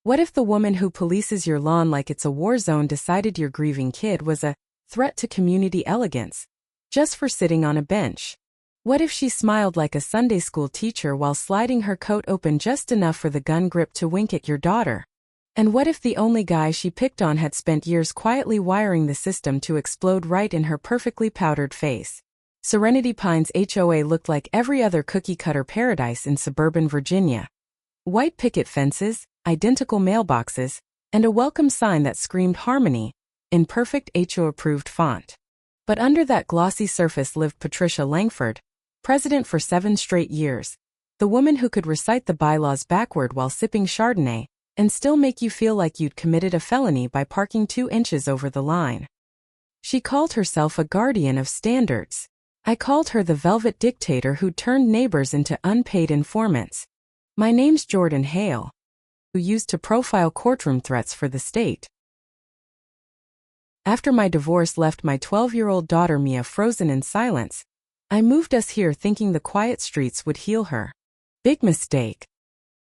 What if the woman who polices your lawn like it's a war zone decided your grieving kid was a threat to community elegance, just for sitting on a bench? What if she smiled like a Sunday school teacher while sliding her coat open just enough for the gun grip to wink at your daughter? And what if the only guy she picked on had spent years quietly wiring the system to explode right in her perfectly powdered face? Serenity Pines HOA looked like every other cookie-cutter paradise in suburban Virginia. White picket fences, identical mailboxes, and a welcome sign that screamed harmony, in perfect HOA-approved font. But under that glossy surface lived Patricia Langford, president for 7 straight years, the woman who could recite the bylaws backward while sipping Chardonnay, and still make you feel like you'd committed a felony by parking 2 inches over the line. She called herself a guardian of standards. I called her the velvet dictator who turned neighbors into unpaid informants. My name's Jordan Hale, who used to profile courtroom threats for the state. After my divorce left my 12-year-old daughter Mia frozen in silence, I moved us here thinking the quiet streets would heal her. Big mistake.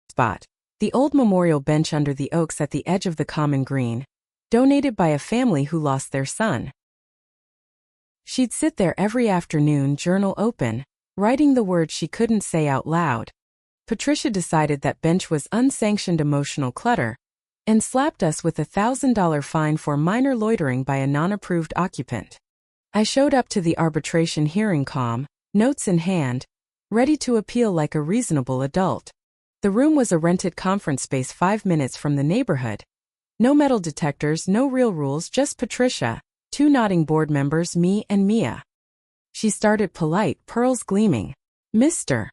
Spot. The old memorial bench under the oaks at the edge of the common green, donated by a family who lost their son. She'd sit there every afternoon, journal open, writing the words she couldn't say out loud. Patricia decided that bench was unsanctioned emotional clutter, and slapped us with a $1,000 fine for minor loitering by a non-approved occupant. I showed up to the arbitration hearing calm, notes in hand, ready to appeal like a reasonable adult. The room was a rented conference space 5 minutes from the neighborhood. No metal detectors, no real rules, just Patricia, 2 nodding board members, me and Mia. She started polite, pearls gleaming. Mr.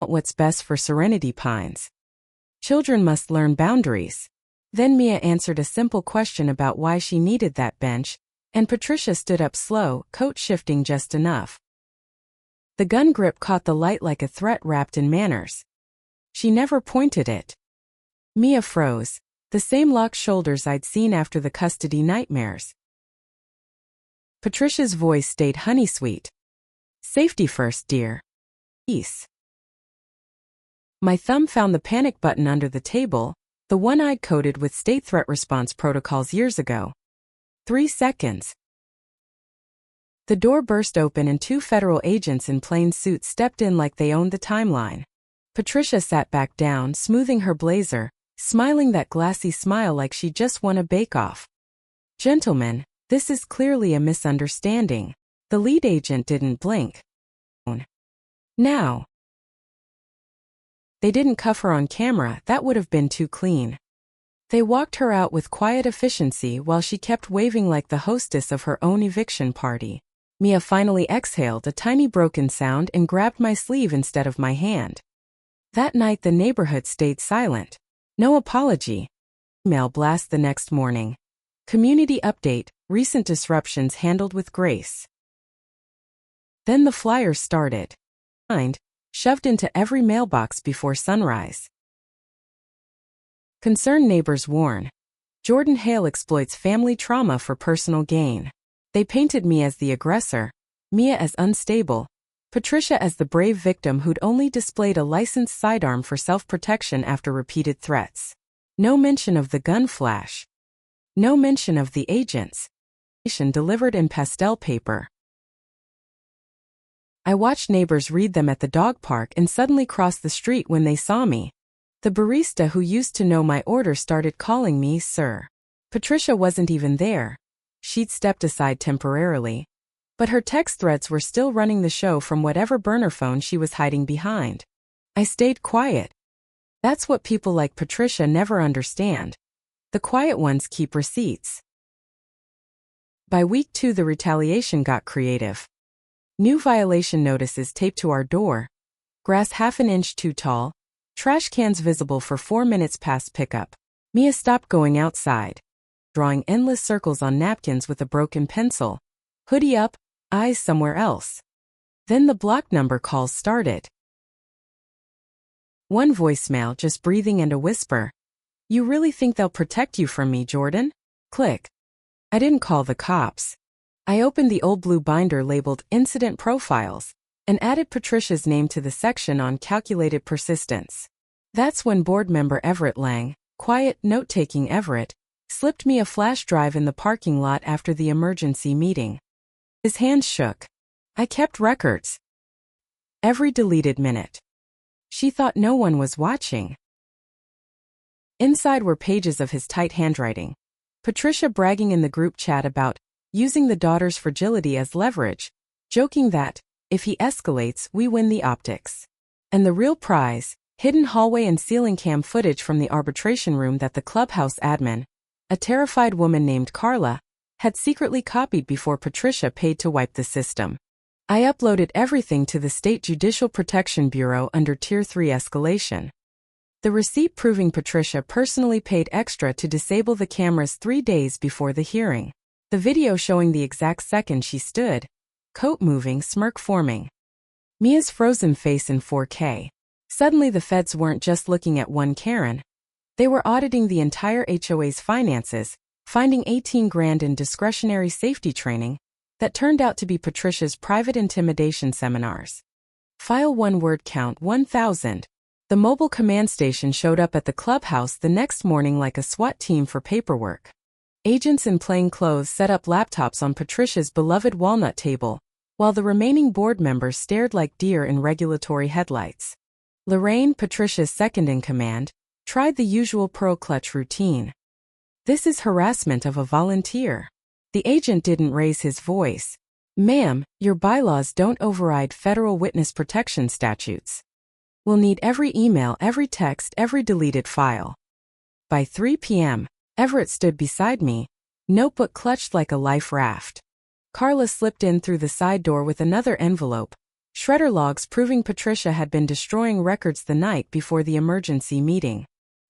What's best for Serenity Pines? Children must learn boundaries. Then Mia answered a simple question about why she needed that bench, and Patricia stood up slow, coat shifting just enough. The gun grip caught the light like a threat wrapped in manners. She never pointed it. Mia froze, the same locked shoulders I'd seen after the custody nightmares. Patricia's voice stayed honey-sweet. Safety first, dear. Peace. My thumb found the panic button under the table, the one I'd coded with state threat response protocols years ago. 3 seconds. The door burst open and 2 federal agents in plain suits stepped in like they owned the timeline. Patricia sat back down, smoothing her blazer, smiling that glassy smile like she just won a bake-off. Gentlemen, this is clearly a misunderstanding. The lead agent didn't blink. Now. They didn't cuff her on camera, that would have been too clean. They walked her out with quiet efficiency while she kept waving like the hostess of her own eviction party. Mia finally exhaled a tiny broken sound and grabbed my sleeve instead of my hand. That night the neighborhood stayed silent. No apology. Email blast the next morning. Community update, recent disruptions handled with grace. Then the flyers started. Shoved into every mailbox before sunrise. Concerned neighbors warn. Jordan Hale exploits family trauma for personal gain. They painted me as the aggressor, Mia as unstable, Patricia as the brave victim who'd only displayed a licensed sidearm for self-protection after repeated threats. No mention of the gun flash. No mention of the agents. Delivered in pastel paper. I watched neighbors read them at the dog park and suddenly crossed the street when they saw me. The barista who used to know my order started calling me sir. Patricia wasn't even there. She'd stepped aside temporarily. But her text threads were still running the show from whatever burner phone she was hiding behind. I stayed quiet. That's what people like Patricia never understand. The quiet ones keep receipts. By week 2 the retaliation got creative. New violation notices taped to our door. Grass half an inch too tall. Trash cans visible for 4 minutes past pickup. Mia stopped going outside. Drawing endless circles on napkins with a broken pencil. Hoodie up, eyes somewhere else. Then the block number calls started. One voicemail, just breathing and a whisper. You really think they'll protect you from me, Jordan? Click. I didn't call the cops. I opened the old blue binder labeled Incident Profiles and added Patricia's name to the section on calculated persistence. That's when board member Everett Lang, quiet, note-taking Everett, slipped me a flash drive in the parking lot after the emergency meeting. His hands shook. I kept records. Every deleted minute. She thought no one was watching. Inside were pages of his tight handwriting. Patricia bragging in the group chat about using the daughter's fragility as leverage, joking that, if he escalates, we win the optics. And the real prize, hidden hallway and ceiling cam footage from the arbitration room that the clubhouse admin, a terrified woman named Carla, had secretly copied before Patricia paid to wipe the system. I uploaded everything to the State Judicial Protection Bureau under Tier 3 escalation. The receipt proving Patricia personally paid extra to disable the cameras 3 days before the hearing. The video showing the exact second she stood, coat moving, smirk forming. Mia's frozen face in 4K. Suddenly the feds weren't just looking at one Karen. They were auditing the entire HOA's finances, finding 18 grand in discretionary safety training that turned out to be Patricia's private intimidation seminars. File 1 word count 1,000. The mobile command station showed up at the clubhouse the next morning like a SWAT team for paperwork. Agents in plain clothes set up laptops on Patricia's beloved walnut table, while the remaining board members stared like deer in regulatory headlights. Lorraine, Patricia's second-in-command, tried the usual pearl clutch routine. This is harassment of a volunteer. The agent didn't raise his voice. Ma'am, your bylaws don't override federal witness protection statutes. We'll need every email, every text, every deleted file. By 3 p.m., Everett stood beside me, notebook clutched like a life raft. Carla slipped in through the side door with another envelope, shredder logs proving Patricia had been destroying records the night before the emergency meeting.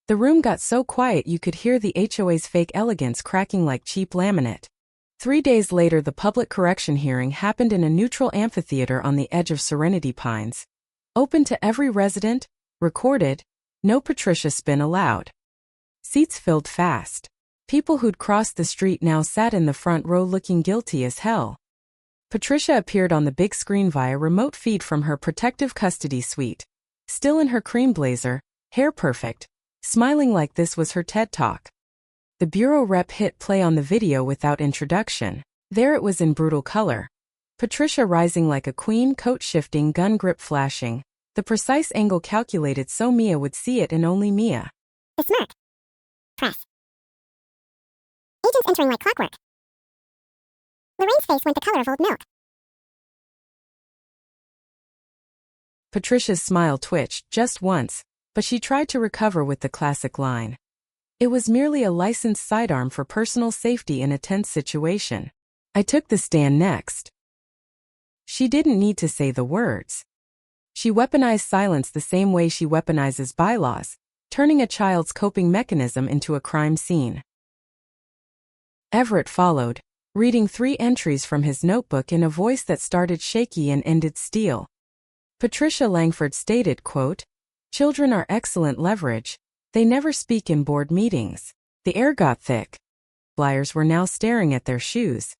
The room got so quiet you could hear the HOA's fake elegance cracking like cheap laminate. 3 days later, the public correction hearing happened in a neutral amphitheater on the edge of Serenity Pines. Open to every resident, recorded, no Patricia spin allowed. Seats filled fast. People who'd crossed the street now sat in the front row looking guilty as hell. Patricia appeared on the big screen via remote feed from her protective custody suite. Still in her cream blazer, hair perfect, smiling like this was her TED Talk. The bureau rep hit play on the video without introduction. There it was in brutal color. Patricia rising like a queen, coat shifting, gun grip flashing, the precise angle calculated so Mia would see it and only Mia. The smirk. Press. Agents entering like clockwork. Lorraine's face went the color of old milk. Patricia's smile twitched just once, but she tried to recover with the classic line. It was merely a licensed sidearm for personal safety in a tense situation. I took the stand next. She didn't need to say the words. She weaponized silence the same way she weaponizes bylaws, turning a child's coping mechanism into a crime scene. Everett followed, reading 3 entries from his notebook in a voice that started shaky and ended steel. Patricia Langford stated, quote, "Children are excellent leverage. They never speak in board meetings." The air got thick. Flyers were now staring at their shoes.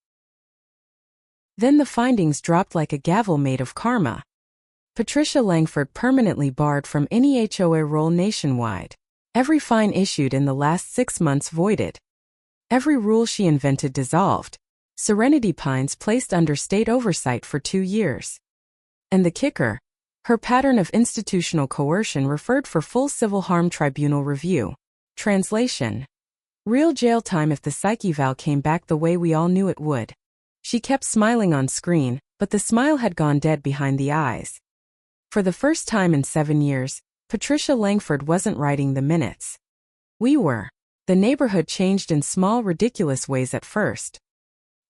Then the findings dropped like a gavel made of karma. Patricia Langford permanently barred from any HOA role nationwide. Every fine issued in the last 6 months voided. Every rule she invented dissolved. Serenity Pines placed under state oversight for 2 years. And the kicker, her pattern of institutional coercion referred for full civil harm tribunal review. Translation: real jail time if the psyche eval came back the way we all knew it would. She kept smiling on screen, but the smile had gone dead behind the eyes. For the first time in 7 years, Patricia Langford wasn't writing the minutes. We were. The neighborhood changed in small, ridiculous ways at first.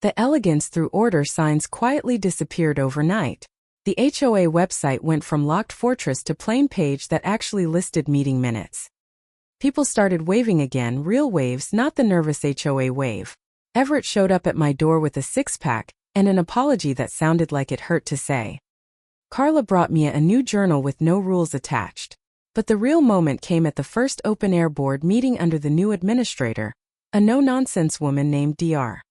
The elegance through order signs quietly disappeared overnight. The HOA website went from locked fortress to plain page that actually listed meeting minutes. People started waving again, real waves, not the nervous HOA wave. Everett showed up at my door with a 6-pack and an apology that sounded like it hurt to say. Carla brought me a new journal with no rules attached. But the real moment came at the first open-air board meeting under the new administrator, a no-nonsense woman named Dr.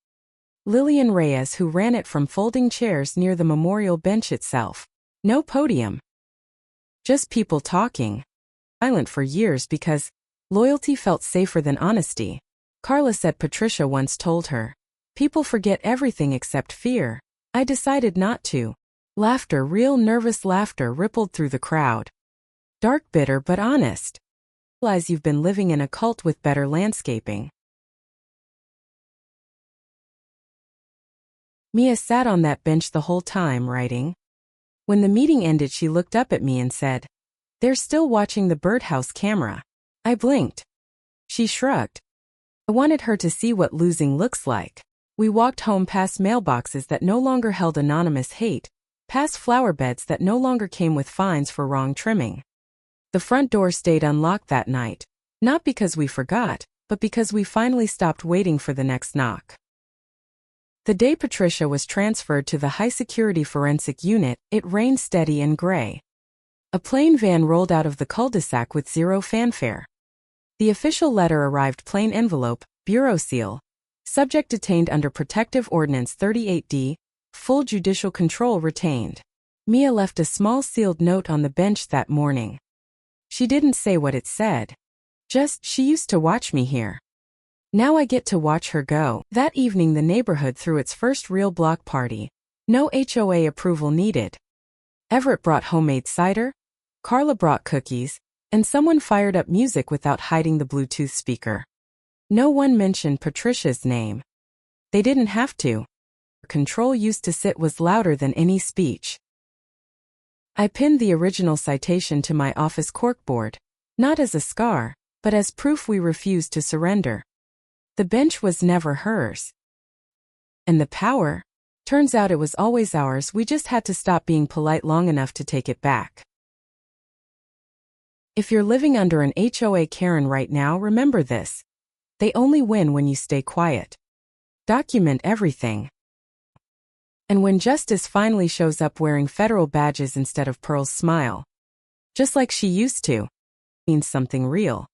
Lillian Reyes, who ran it from folding chairs near the memorial bench itself. No podium. Just people talking. Silent for years because Loyalty felt safer than honesty. Carla said Patricia once told her, "People forget everything except fear." I decided not to. Laughter, real nervous laughter, rippled through the crowd. Dark, bitter, but honest. Realize you've been living in a cult with better landscaping. Mia sat on that bench the whole time, writing. When the meeting ended, she looked up at me and said, "They're still watching the birdhouse camera." I blinked. She shrugged. I wanted her to see what losing looks like. We walked home past mailboxes that no longer held anonymous hate, past flower beds that no longer came with fines for wrong trimming. The front door stayed unlocked that night, not because we forgot, but because we finally stopped waiting for the next knock. The day Patricia was transferred to the high-security forensic unit, it rained steady and gray. A plain van rolled out of the cul-de-sac with zero fanfare. The official letter arrived, plain envelope, bureau seal. Subject detained under Protective Ordinance 38D, full judicial control retained. Mia left a small sealed note on the bench that morning. She didn't say what it said. Just, "She used to watch me here. Now I get to watch her go." That evening the neighborhood threw its first real block party. No HOA approval needed. Everett brought homemade cider, Carla brought cookies, and someone fired up music without hiding the Bluetooth speaker. No one mentioned Patricia's name. They didn't have to. Control used to sit was louder than any speech. I pinned the original citation to my office corkboard, not as a scar, but as proof we refused to surrender. The bench was never hers. And the power? Turns out it was always ours, we just had to stop being polite long enough to take it back. If you're living under an HOA Karen right now, remember this. They only win when you stay quiet. Document everything. And when justice finally shows up wearing federal badges instead of Pearl's smile, just like she used to, means something real.